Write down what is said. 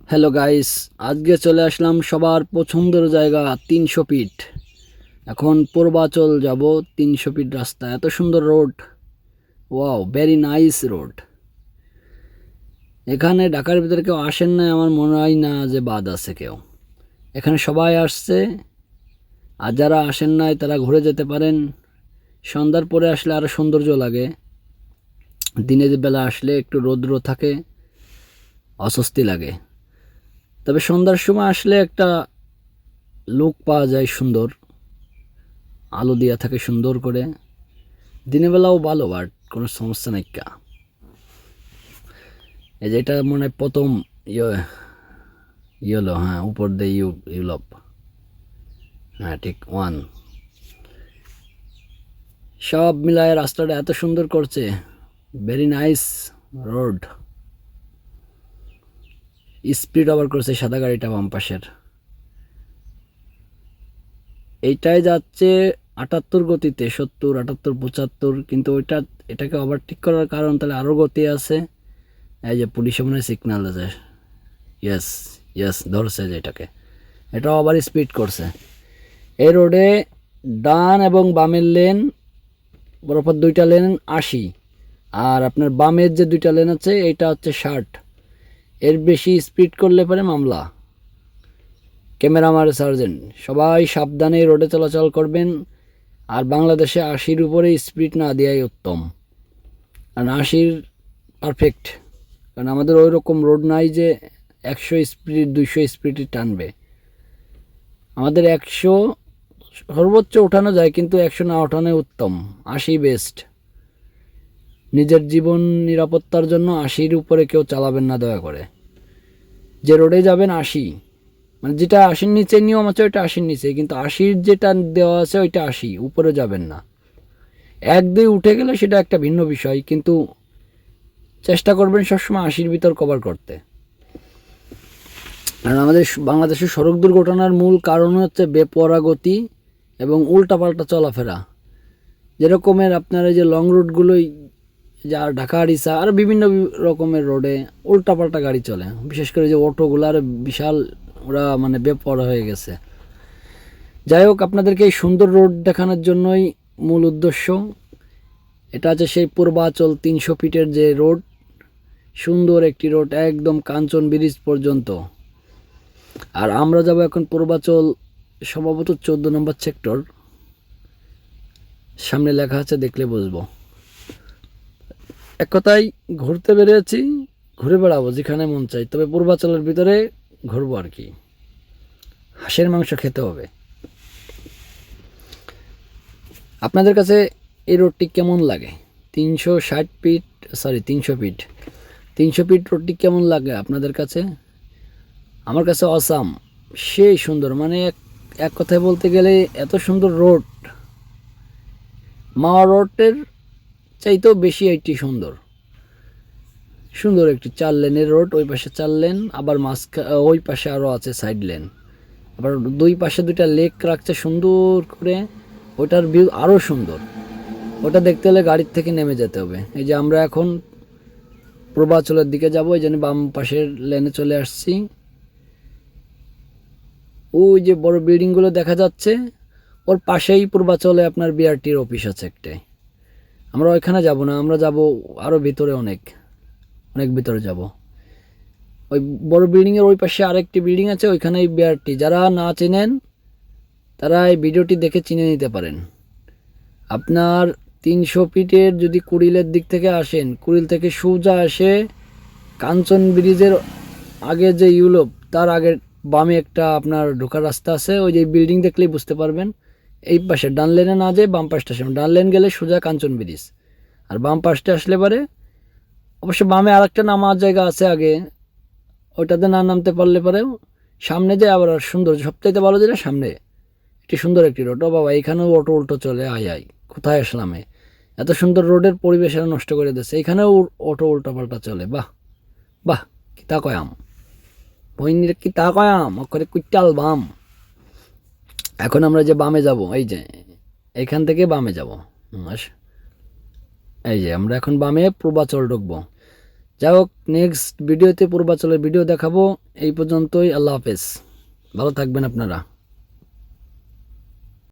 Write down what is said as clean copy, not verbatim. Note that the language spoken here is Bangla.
হ্যালো গাইস, আজকে চলে আসলাম সবার পছন্দের জায়গা ৩০০ ফিট। এখন পূর্বাচল যাব। ৩০০ ফিট রাস্তা, এত সুন্দর road. Wow, very nice road. এখানে ঢাকার ভিতরে কেউ আসেন না, আমার মনে হয় না যে বাদ আছে কেউ। এখানে সবাই আসছে, আর যারা আসেন নাই তারা ঘুরে যেতে পারেন। সন্ধ্যার পরে আসলে আরও সৌন্দর্য লাগে। দিনের বেলা আসলে একটু রৌদ্র থাকে, অস্বস্তি লাগে। তবে সন্ধ্যার সময় আসলে একটা লুক পাওয়া যায় সুন্দর, আলো দিয়া থাকে সুন্দর করে। দিনের বেলাও ভালো, বাট কোনো সমস্যা নাই কা। এই যে এটা মনে হয় প্রথম ইয়েলো, হ্যাঁ উপর দিয়ে ইউরোপ, হ্যাঁ ঠিক ওয়ান। সব মিলায় রাস্তাটা এত সুন্দর করছে, very nice road. Speed over করছে সাদা গাড়িটা বাম পাশের। এইটাই যাচ্ছে ৭৮ গতিতে, ৭০, ৭৮, ৭৫, কিন্তু এটাকে ওভারটেক করার কারণ তাহলে আরও গতি আছে। এই যে পুলিশে মনে হয় সিগন্যাল আছে। ইয়েস, ইয়েস, ধরছে যে এটা আবার স্পিড করছে। এই রোডে ডান এবং বামের লেন বরাবর দুইটা লেন ৮০, আর আপনার বামের যে দুইটা লেন আছে এটা হচ্ছে ৬০। এর বেশি স্পিড করলে পরে মামলা। ক্যামেরাম্যান, সার্জেন্ট সবাই সাবধানে রোডে চলাচল করবেন। আর বাংলাদেশে ৮০-র উপরে স্পিড না দেওয়াই উত্তম, কারণ ৮০ পারফেক্ট। কারণ আমাদের ওই রকম রোড নাই যে ১০০ স্পিড ২০০ স্পিডে টানবে। আমাদের ১০০ সর্বোচ্চ ওঠানো যায়, কিন্তু ১০০ না ওঠানোই উত্তম। ৮০ বেস্ট। নিজের জীবন নিরাপত্তার জন্য ৮০-র উপরে কেউ চালাবেন না দয়া করে। যে রোডে যাবেন ৮০, মানে যেটা ৮০-র নিচে নিয়ম আছে ওইটা ৮০-র নিচে, কিন্তু ৮০ যেটা দেওয়া আছে ওইটা ৮০, উপরে যাবেন না। ১-২ উঠে গেলে সেটা একটা ভিন্ন বিষয়, কিন্তু চেষ্টা করবেন সবসময় ৮০-র ভিতর কভার করতে। কারণ আমাদের বাংলাদেশের সড়ক দুর্ঘটনার মূল কারণ হচ্ছে বেপরোয়া গতি এবং উল্টাপাল্টা চলাফেরা। যেরকমের আপনার এই যে লং রুটগুলোই, যা ঢাকা আরিচা আর বিভিন্ন রকমের রোডে উল্টাপাল্টা গাড়ি চলে, বিশেষ করে যে অটোগুলো আর বিশাল, ওরা মানে বেপরোয়া হয়ে গেছে। যাই হোক, আপনাদেরকে এই সুন্দর রোড দেখানোর জন্যই মূল উদ্দেশ্য। এটা আছে সেই পূর্বাচল ৩০০ ফিটের যে রোড, সুন্দর একটি রোড একদম কাঞ্চন ব্রিজ পর্যন্ত। আর আমরা যাব এখন পূর্বাচল, সম্ভবত ১৪ নম্বর সেক্টর। সামনে লেখা আছে, দেখলে বুঝবো। এক কথায় ঘুরতে বেরিয়েছি, ঘুরে বেড়াবো যেখানে মন চাই, তবে পূর্বাচলের ভিতরে ঘুরবো আর কি। হাঁসের মাংস খেতে হবে। আপনাদের কাছে এই রোডটি কেমন লাগে? ৩৬০ ফিট, সরি ৩০০ ফিট, ৩০০ ফিট রোডটি কেমন লাগে আপনাদের কাছে? আমার কাছে অসাম, সেই সুন্দর। মানে এক কথায় বলতে গেলে এত সুন্দর রোড, মাওয়া রোডের চাইতেও বেশি এইটি সুন্দর। সুন্দর একটি ৪ লেনের রোড, ওই পাশে ৪ লেন, আবার ওই পাশে আরও আছে সাইড লেন। আবার দুই পাশে দুইটা লেক রাখছে সুন্দর করে, ওটার ভিউ আরও সুন্দর। ওটা দেখতে হলে গাড়ির থেকে নেমে যেতে হবে। এই যে আমরা এখন পূর্বাচলের দিকে যাব, এই জন্য বাম পাশের লেনে চলে আসছি। ওই যে বড় বিল্ডিংগুলো দেখা যাচ্ছে, ওর পাশেই পূর্বাচলে আপনার বিআরটির অফিস আছে একটাই। আমরা ওইখানে যাব না, আমরা যাব আরও ভিতরে, অনেক অনেক ভিতরে যাব। ওই বড় বিল্ডিংয়ের ওই পাশে আরেকটি বিল্ডিং আছে, ওইখানেই বিআরটি। যারা না চেনেন তারা এই ভিডিওটি দেখে চিনে নিতে পারেন। আপনার ৩০০ ফিটের যদি কুড়িলের দিক থেকে আসেন, কুড়িল থেকে সোজা আসে কাঞ্চন ব্রিজের আগে যে ইউরোপ, তার আগে বামে একটা আপনার ঢোকার রাস্তা আছে। ওই যে বিল্ডিং দেখলেই বুঝতে পারবেন। এই পাশে ডান লেনে না যেয়ে বাম পাশটা আসে, ডান লেন গেলে সোজা কাঞ্চন ব্রিজ, আর বাম পাশটা আসলে পরে অবশ্য বামে আরেকটা নামার জায়গা আছে আগে, ওইটাতে না নামতে পারলে পরেও সামনে যে আবার সুন্দর, সবচাইতে ভালো যেটা সামনে একটি সুন্দর একটি রোড। ও বাবা, এখানেও অটো উল্টো চলে, আয় কোথায় আসলাম! এত সুন্দর রোডের পরিবেশ নষ্ট করে দিচ্ছে, এখানেও অটো উল্টো পাল্টা চলে। বাহ বাহ, কি তা কয়াম বইনির, কি তা কয়াম অক্ষরে কুইটাল বাম। এখন আমরা যে বামে যাব, এই যে এখান থেকে বামে যাব, এই যে আমরা এখন বামে পূর্বাচল ঢুকবো। যাই হোক, নেক্সট ভিডিওতে পূর্বাচলের ভিডিও দেখাবো। এই পর্যন্তই, আল্লাহ হাফেজ, ভালো থাকবেন আপনারা।